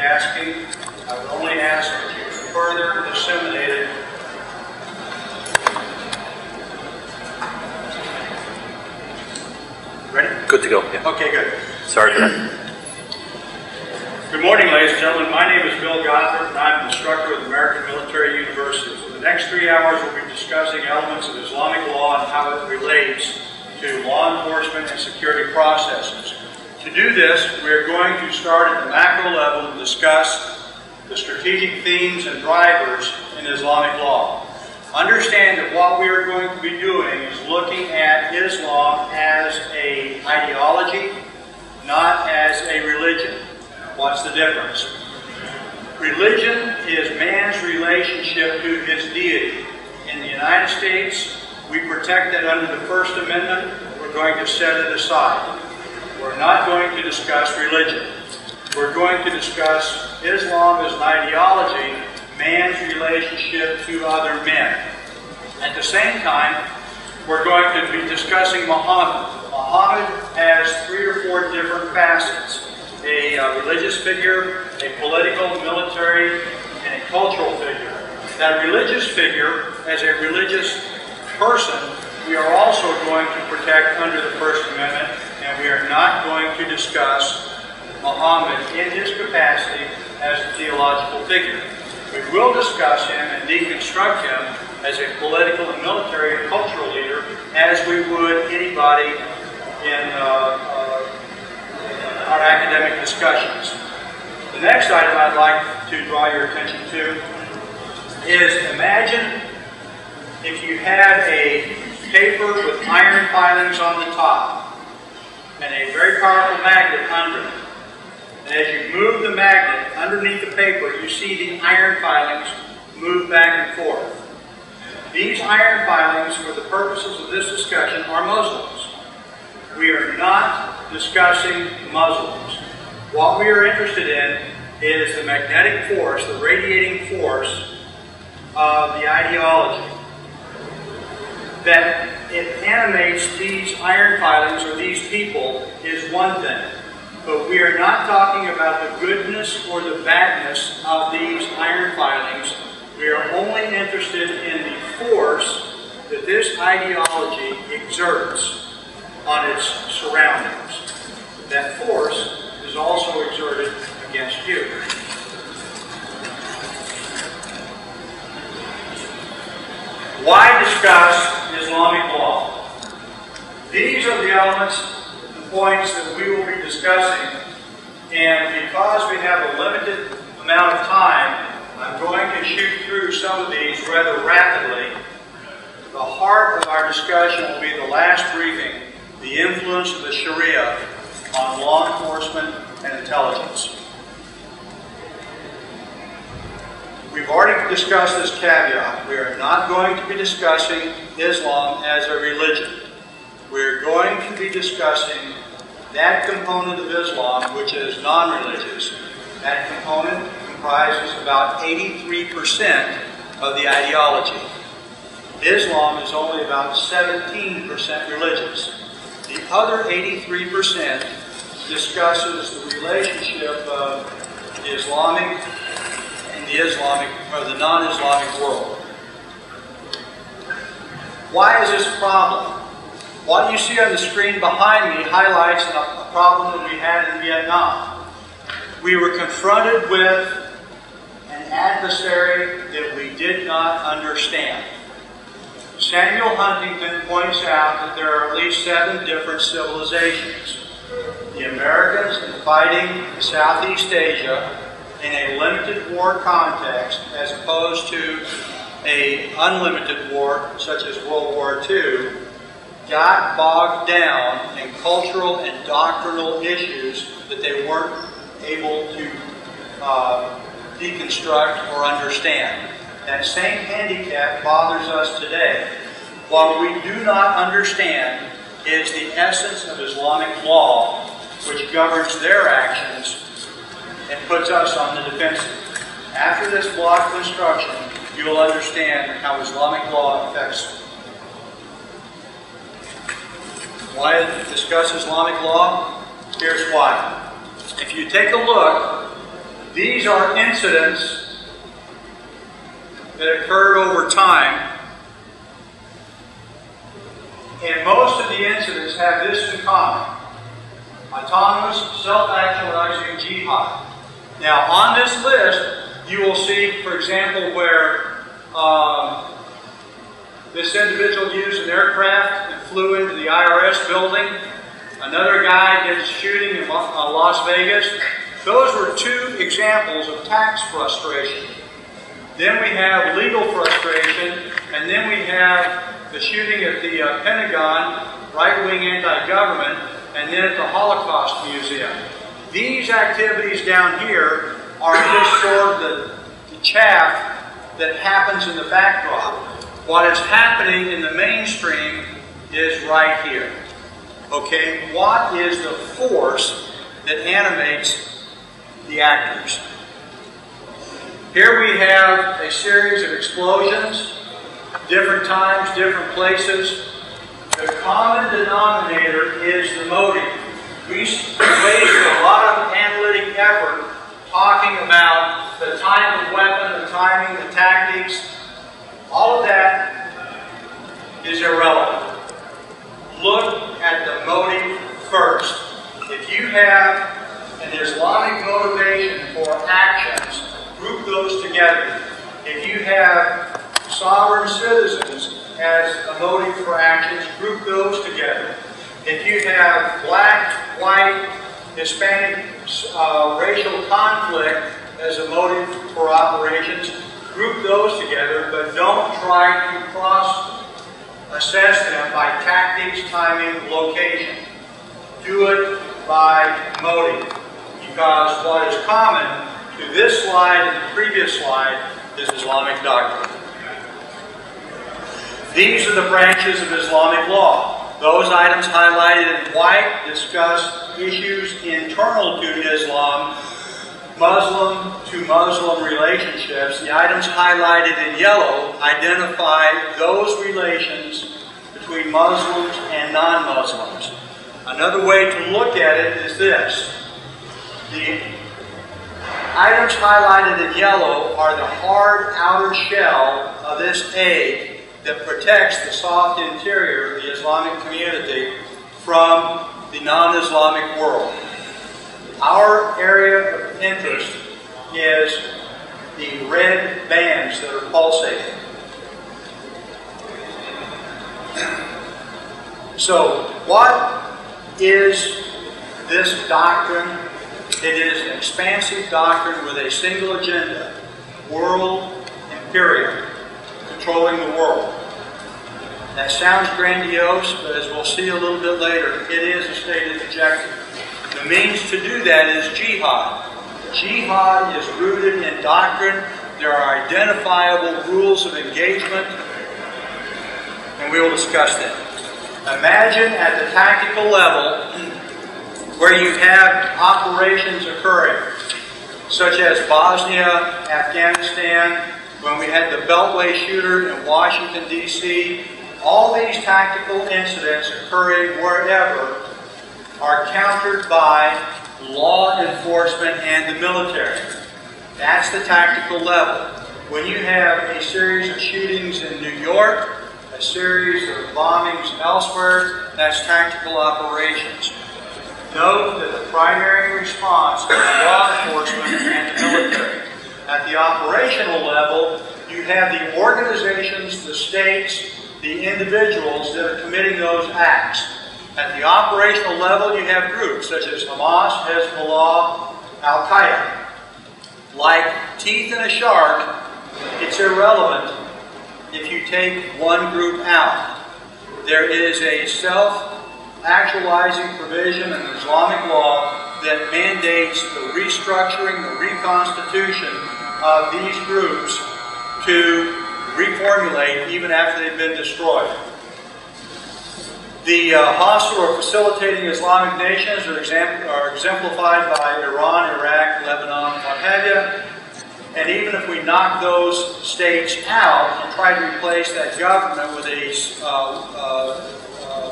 asking. I would only ask that you further disseminate it. Ready? Good to go. Yeah. Okay, good. Sorry for that. Good morning, ladies and gentlemen. My name is Bill Gothard, and I'm an instructor with American Military University. For the next 3 hours, we'll be discussing elements of Islamic law and how it relates to law enforcement and security processes. To do this, we are going to start at the macro level and discuss the strategic themes and drivers in Islamic law. Understand that what we are going to be doing is looking at Islam as an ideology, not as a religion. What's the difference? Religion is man's relationship to his deity. In the United States, we protect that under the First Amendment. We're going to set it aside. We're not going to discuss religion. We're going to discuss Islam as an ideology, man's relationship to other men. At the same time, we're going to be discussing Muhammad. Muhammad has 3 or 4 different facets. A religious figure, a political, military, and a cultural figure. That religious figure, as a religious person, we are also going to protect under the First Amendment, and we are not going to discuss Muhammad in his capacity as a theological figure. We will discuss him and deconstruct him as a political and military and cultural leader as we would anybody in our academic discussions. The next item I'd like to draw your attention to is imagine if you had a paper with iron filings on the top and a very powerful magnet under it. And as you move the magnet underneath the paper, you see the iron filings move back and forth. These iron filings, for the purposes of this discussion, are Muslims. We are not discussing Muslims. What we are interested in is the magnetic force, the radiating force of the ideology. That it animates these iron filings or these people is one thing. But we are not talking about the goodness or the badness of these iron filings. We are only interested in the force that this ideology exerts on its surroundings. That force is also exerted against you. Why discuss Islamic law? These are the elements and points that we will be discussing, and because we have a limited amount of time, I'm going to shoot through some of these rather rapidly. The heart of our discussion will be the last briefing, the influence of the Sharia on law enforcement and intelligence. We've already discussed this caveat. We are not going to be discussing Islam as a religion. We're going to be discussing that component of Islam which is non-religious. That component comprises about 83% of the ideology. Islam is only about 17% religious. The other 83% discusses the relationship of the Islamic and the non-Islamic world. Why is this a problem? What you see on the screen behind me highlights a problem that we had in Vietnam. We were confronted with an adversary that we did not understand. Samuel Huntington points out that there are at least 7 different civilizations. The Americans fighting Southeast Asia in a limited war context as opposed to an unlimited war such as World War II got bogged down in cultural and doctrinal issues that they weren't able to deconstruct or understand. That same handicap bothers us today. What we do not understand is the essence of Islamic law, which governs their actions and puts us on the defensive. After this block of instruction, you will understand how Islamic law affects. Why discuss Islamic law? Here's why. If you take a look These are incidents that occurred over time, and most of the incidents have this in common: autonomous, self-actualizing jihad. Now, on this list, you will see, for example, where this individual used an aircraft and flew into the IRS building. Another guy did a shooting in Las Vegas. Those were two examples of tax frustration. Then we have legal frustration, and then we have the shooting at the Pentagon, right-wing anti-government, and then at the Holocaust Museum. These activities down here are just sort of the chaff that happens in the backdrop. What is happening in the mainstream is right here. Okay, what is the force that animates the actors? Here we have a series of explosions, different times, different places. The common denominator is the motive. We wasted a lot of analytic effort talking about the type of weapon, the timing, the tactics. All of that is irrelevant. Look at the motive first. If you have an Islamic motivation for actions, group those together. If you have sovereign citizens as a motive for actions, group those together. If you have black, white, Hispanic racial conflict as a motive for operations, group those together, but don't try to cross-assess them by tactics, timing, location. Do it by motive, because what is common to this slide and the previous slide is Islamic doctrine. These are the branches of Islamic law. Those items highlighted in white discuss issues internal to Islam, Muslim-to-Muslim relationships. The items highlighted in yellow identify those relations between Muslims and non-Muslims. Another way to look at it is this. The items highlighted in yellow are the hard outer shell of this egg that protects the soft interior of the Islamic community from the non-Islamic world. Our area of interest is the red bands that are pulsating. So, what is this doctrine? It is an expansive doctrine with a single agenda: world imperial, controlling the world. That sounds grandiose, but as we'll see a little bit later, it is a stated objective. The means to do that is jihad. Jihad is rooted in doctrine. There are identifiable rules of engagement, and we will discuss them. Imagine at the tactical level where you have operations occurring, such as Bosnia, Afghanistan, when we had the Beltway shooter in Washington, D.C., all these tactical incidents occurring wherever are countered by law enforcement and the military. That's the tactical level. When you have a series of shootings in New York, a series of bombings elsewhere, that's tactical operations. Note that the primary response is law enforcement and the military. At the operational level, you have the organizations, the states, the individuals that are committing those acts. At the operational level, you have groups such as Hamas, Hezbollah, Al-Qaeda. Like teeth in a shark, it's irrelevant if you take one group out. There is a self-actualizing provision in Islamic law that mandates the restructuring, the reconstitution of these groups to reformulate even after they've been destroyed. The hostile or facilitating Islamic nations are exemplified by Iran, Iraq, Lebanon, what have you. And even if we knock those states out and try to replace that government with a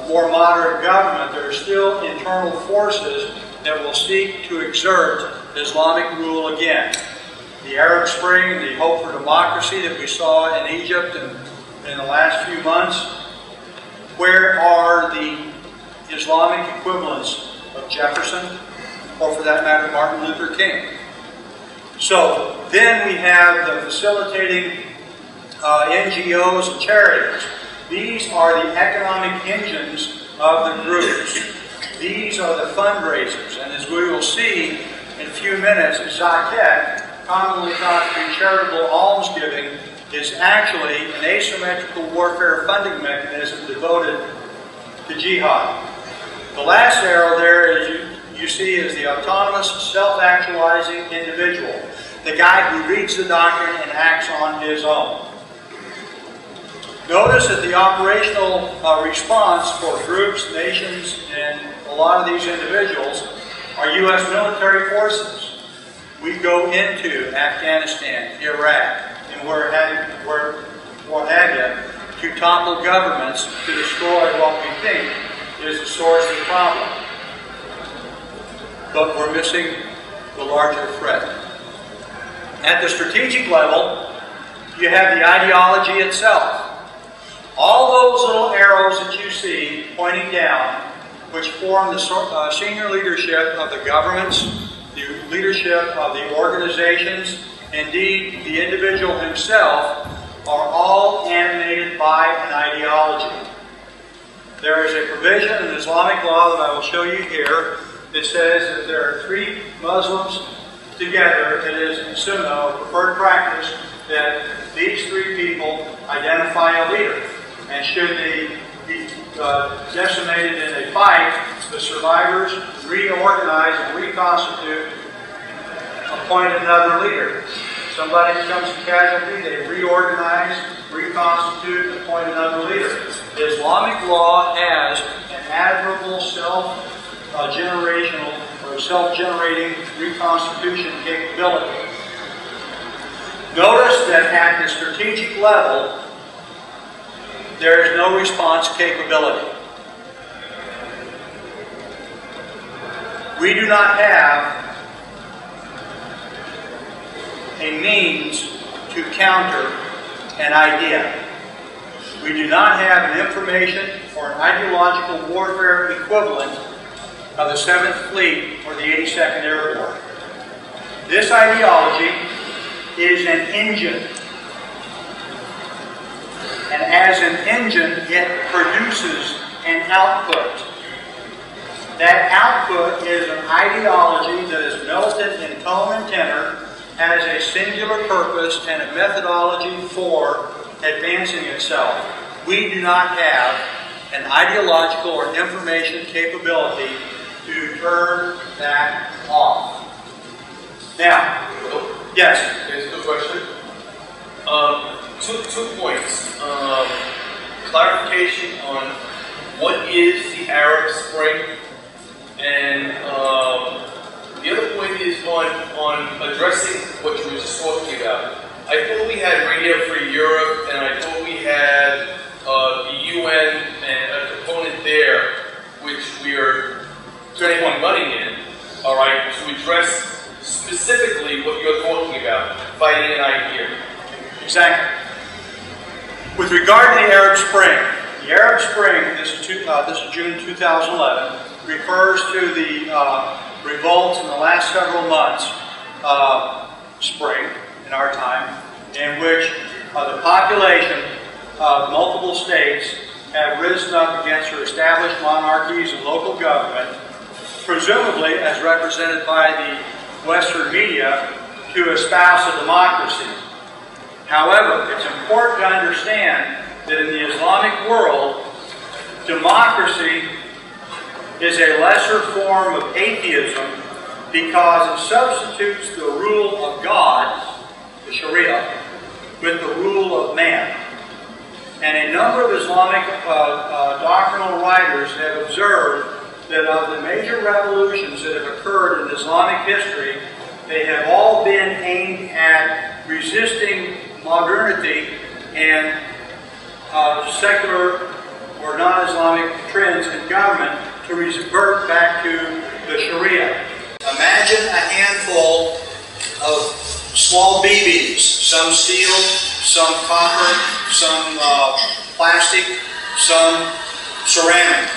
more moderate government, there are still internal forces that will seek to exert Islamic rule again. The Arab Spring, the hope for democracy that we saw in Egypt in the last few months, where are the Islamic equivalents of Jefferson, or for that matter, Martin Luther King? So then we have the facilitating NGOs and charities. These are the economic engines of the groups. These are the fundraisers. And as we will see in a few minutes, zakat, commonly thought to be charitable almsgiving, is actually an asymmetrical warfare funding mechanism devoted to jihad. The last arrow there, as you see, is the autonomous, self-actualizing individual, the guy who reads the doctrine and acts on his own. Notice that the operational response for groups, nations, and a lot of these individuals are U.S. military forces. We go into Afghanistan, Iraq, and what have you, to topple governments to destroy what we think is the source of the problem. But we're missing the larger threat. At the strategic level, you have the ideology itself. All those little arrows that you see pointing down, which form the senior leadership of the governments, the leadership of the organizations, indeed the individual himself, are all animated by an ideology. There is a provision in Islamic law that I will show you here that says that there are three Muslims together, it is in Sunnah, a preferred practice, that these three people identify a leader. And should they be decimated in a fight, the survivors reorganize and reconstitute, appoint another leader. Somebody becomes a casualty, they reorganize, reconstitute, appoint another leader. The Islamic law has an admirable self-generational or self-generating reconstitution capability. Notice that at the strategic level, there is no response capability. We do not have a means to counter an idea. We do not have an information or an ideological warfare equivalent of the 7th Fleet or the 82nd Airborne. This ideology is an engine. And as an engine, it produces an output. That output is an ideology that is militant in tone and tenor, has a singular purpose and a methodology for advancing itself. We do not have an ideological or information capability to turn that off. Now, yes? Here's the question. Two points. Clarification on what is the Arab Spring, and the other point is on addressing what you were just talking about. I thought we had Radio Free Europe, and I thought we had the UN and a component there, which we are putting money in, all right, to address specifically what you're talking about, fighting an idea. Exactly. With regard to the Arab Spring, this is June 2011, refers to the revolts in the last several months, spring in our time, in which the population of multiple states have risen up against their established monarchies and local government, presumably as represented by the Western media, to espouse a democracy. However, it's important to understand that in the Islamic world, democracy is a lesser form of atheism because it substitutes the rule of God, the Sharia, with the rule of man. And a number of Islamic doctrinal writers have observed that of the major revolutions that have occurred in Islamic history, they have all been aimed at resisting modernity and secular or non-Islamic trends in government to revert back to the Sharia. Imagine a handful of small BBs, some steel, some copper, some plastic, some ceramic.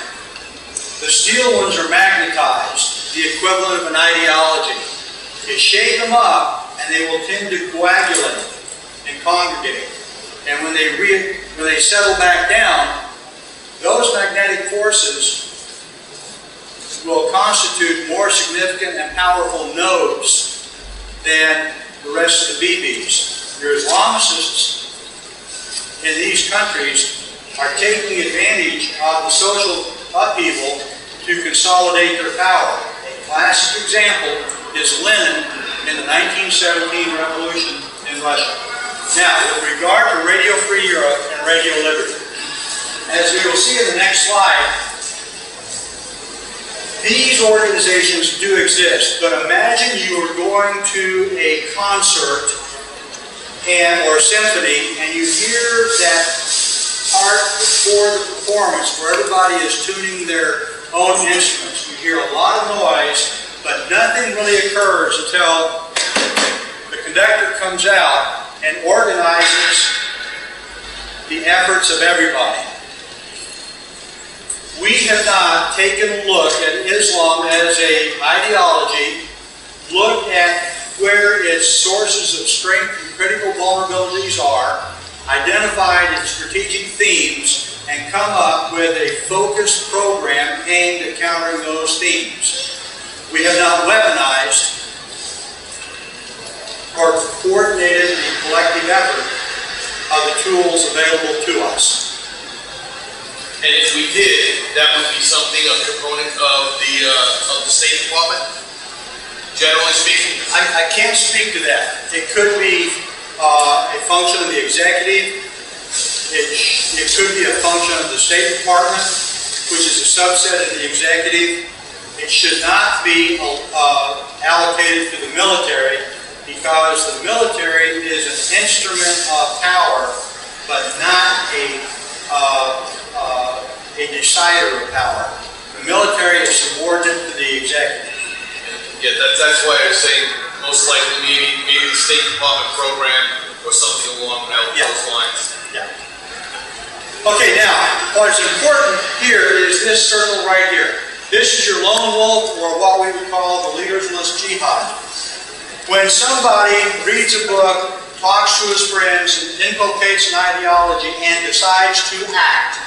The steel ones are magnetized, the equivalent of an ideology. You shake them up and they will tend to coagulate and congregate. And when they settle back down, those magnetic forces will constitute more significant and powerful nodes than the rest of the BBs. Your Islamicists in these countries are taking advantage of the social upheaval to consolidate their power. A classic example is Lenin in the 1917 revolution in Russia. Now, with regard to Radio Free Europe and Radio Liberty, as we will see in the next slide, these organizations do exist, but imagine you are going to a concert or symphony and you hear that part before the performance where everybody is tuning their own instruments. You hear a lot of noise, but nothing really occurs until the conductor comes out and organizes the efforts of everybody. We have not taken a look at Islam as an ideology, looked at where its sources of strength and critical vulnerabilities are, identified its strategic themes, and come up with a focused program aimed at countering those themes. We have not weaponized or coordinated the collective effort of the tools available to us. And if we did, that would be something, a component of the State Department, generally speaking? I can't speak to that. It could be a function of the executive. It could be a function of the State Department, which is a subset of the executive. It should not be allocated to the military, because the military is an instrument of power, but not a decider of power. The military is subordinate to the executive. Yeah, that's why I was saying most likely maybe the State Department program or something along those lines. Yeah. Okay, now what's important here is this circle right here. This is your lone wolf, or what we would call the leaderless jihad. When somebody reads a book, talks to his friends, inculcates an ideology, and decides to act,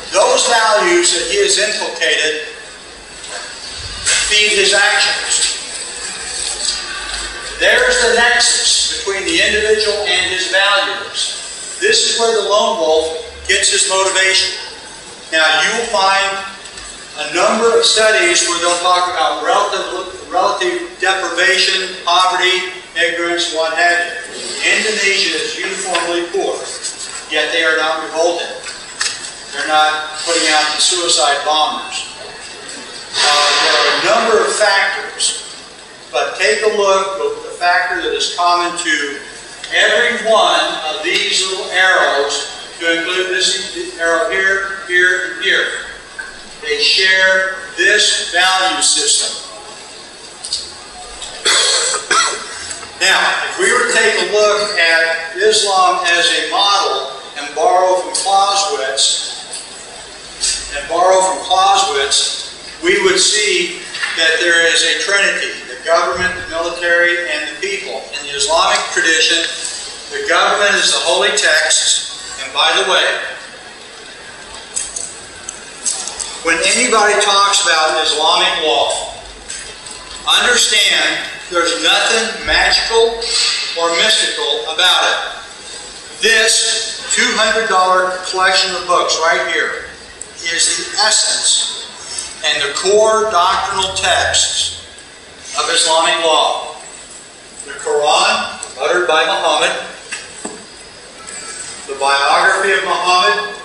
those values that he has inculcated feed his actions. There's the nexus between the individual and his values. This is where the lone wolf gets his motivation. Now, you will find a number of studies where they'll talk about relative deprivation, poverty, ignorance, what have you. Indonesia is uniformly poor, yet they are not revolted. They're not putting out the suicide bombers. There are a number of factors, but take a look at the factor that is common to every one of these little arrows, to include this arrow here, here, and here. They share this value system. Now, if we were to take a look at Islam as a model and borrow from Clausewitz, we would see that there is a trinity: the government, the military, and the people. In the Islamic tradition, the government is the holy text, and by the way, when anybody talks about Islamic law, understand there's nothing magical or mystical about it. This $200 collection of books right here is the essence and the core doctrinal texts of Islamic law. The Quran, uttered by Muhammad, the biography of Muhammad,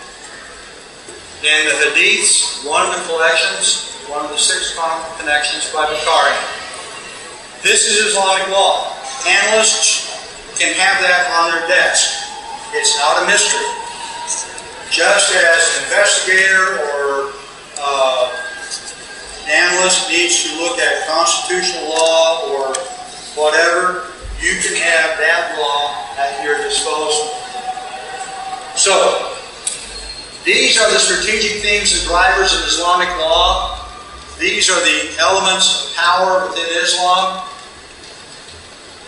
and the Hadiths, one of the collections, one of the 6 connections by Bukhari. This is Islamic law. Analysts can have that on their desk. It's not a mystery. just as an investigator or an analyst needs to look at constitutional law or whatever, you can have that law at your disposal. So, these are the strategic themes and drivers of Islamic law. These are the elements of power within Islam.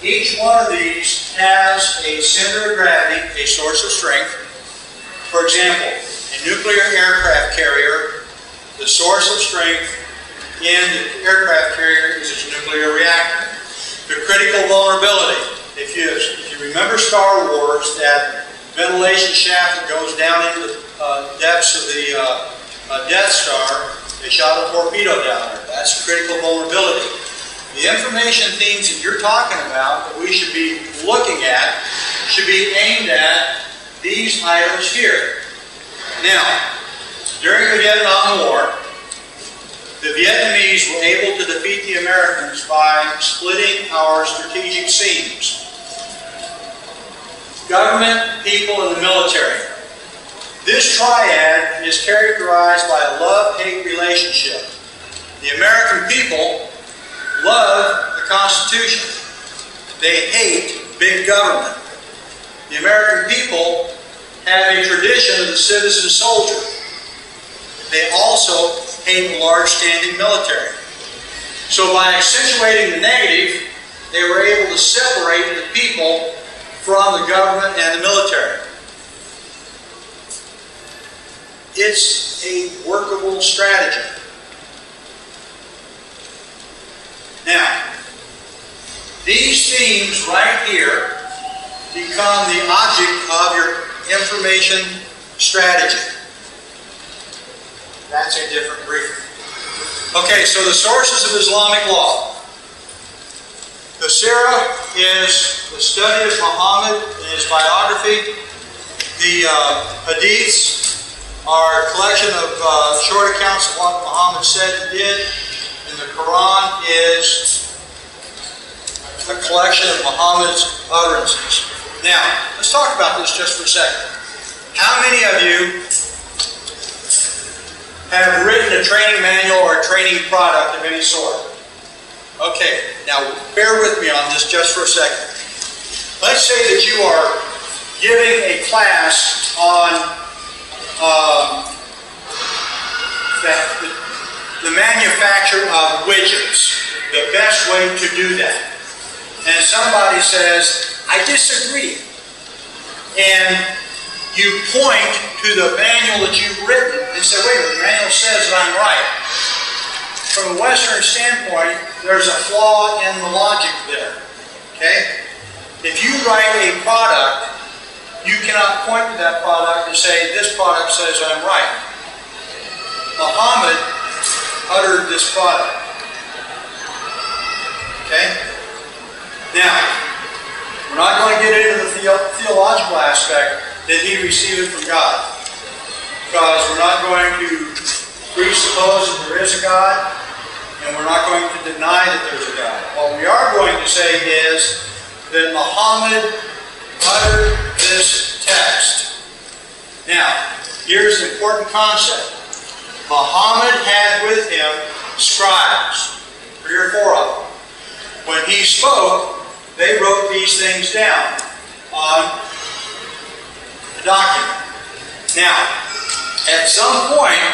Each one of these has a center of gravity, a source of strength. For example, a nuclear aircraft carrier, the source of strength in the aircraft carrier is its nuclear reactor. The critical vulnerability. If you remember Star Wars, that ventilation shaft that goes down into the depths of the Death Star, they shot a torpedo down there. That's critical vulnerability. The information themes that you're talking about that we should be looking at should be aimed at these items here. Now, during the Vietnam War, the Vietnamese were able to defeat the Americans by splitting our strategic seams. Government, people, and the military. This triad is characterized by a love-hate relationship. The American people love the Constitution. They hate big government. The American people have a tradition of the citizen soldier. They also hate a large standing military. So by accentuating the negative, they were able to separate the people from the government and the military. It's a workable strategy. Now, these themes right here become the object of your information strategy. That's a different briefing. Okay, so the sources of Islamic law. The Sirah is the study of Muhammad and his biography. The Hadiths are a collection of short accounts of what Muhammad said and did. And the Quran is a collection of Muhammad's utterances. Now, let's talk about this just for a second. How many of you have written a training manual or a training product of any sort? Okay, now bear with me on this just for a second. Let's say that you are giving a class on the manufacture of widgets, the best way to do that. And somebody says, I disagree. And you point to the manual that you've written and say, wait a minute, the manual says that I'm right. From a Western standpoint, there's a flaw in the logic there. Okay? If you write a product, you cannot point to that product and say, this product says I'm right. Muhammad uttered this product. Okay? Now, we're not going to get into the theological aspect that he received it from God. Because we're not going to presuppose that there is a God, and we're not going to deny that there's a God. What we are going to say is that Muhammad uttered this text. Now, here's an important concept. Muhammad had with him scribes, 3 or 4 of them. When he spoke, they wrote these things down on the document. Now, at some point,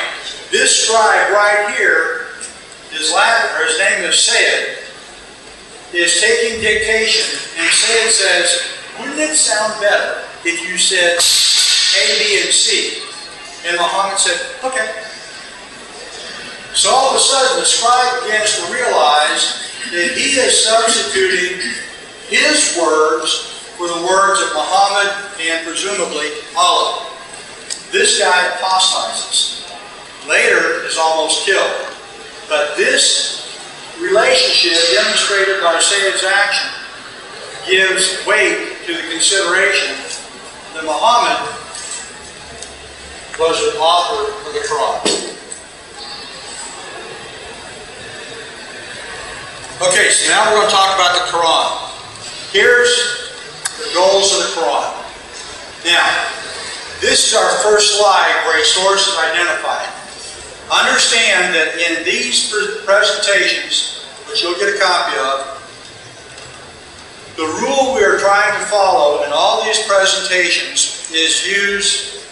this scribe right here, his name is Sayyid, is taking dictation, and Sayyid says, wouldn't it sound better if you said A, B, and C? And Muhammad said, okay. So all of a sudden, the scribe begins to realize that he is substituting his words for the words of Muhammad and presumably Allah. This guy apostatizes. Later is almost killed. But this relationship demonstrated by Sayyid's action gives weight to the consideration that Muhammad was the author of the Quran. Okay, so now we're going to talk about the Quran. Here's the goals of the Quran. Now, This is our first slide where a source is identified. Understand that in these presentations, which you'll get a copy of, the rule we are trying to follow in all these presentations is use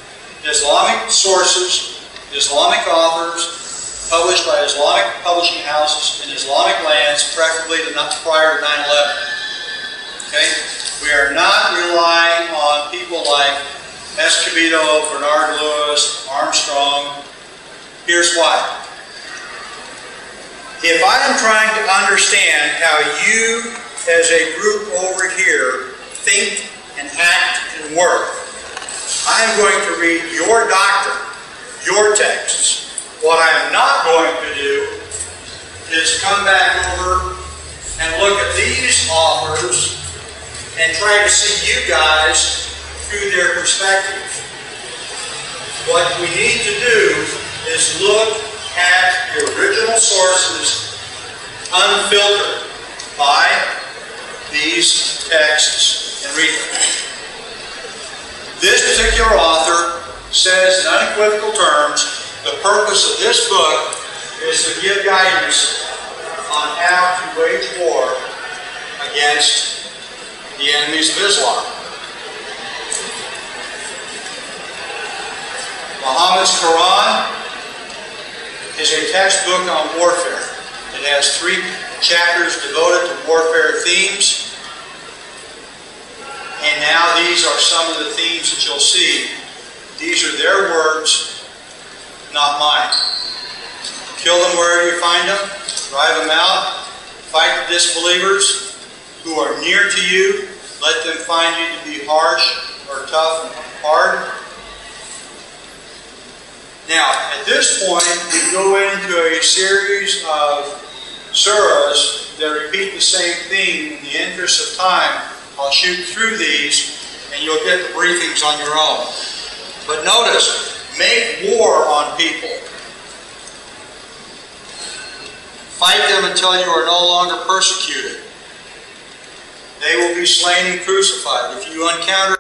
Islamic sources, Islamic authors, published by Islamic publishing houses in Islamic lands, preferably prior to 9/11. Okay? We are not relying on people like Escobedo, Bernard Lewis, Armstrong. Here's why. If I am trying to understand how you as a group over here think and act and work, I am going to read your doctrine, your texts. What I am not going to do is come back over and look at these authors and try to see you guys through their perspective. What we need to do is look at the original sources unfiltered by these texts and read them. This particular author says in unequivocal terms, the purpose of this book is to give guidance on how to wage war against the enemies of Islam. Muhammad's Quran is a textbook on warfare. It has 3 chapters devoted to warfare themes. And now these are some of the themes that you'll see. These are their words, not mine. Kill them wherever you find them. Drive them out. Fight the disbelievers who are near to you. Let them find you to be harsh or tough and hard. Now, at this point, we go into a series of surahs that repeat the same theme. In the interest of time, I'll shoot through these and you'll get the briefings on your own. But notice, make war on people. Fight them until you are no longer persecuted. They will be slain and crucified. If you encounter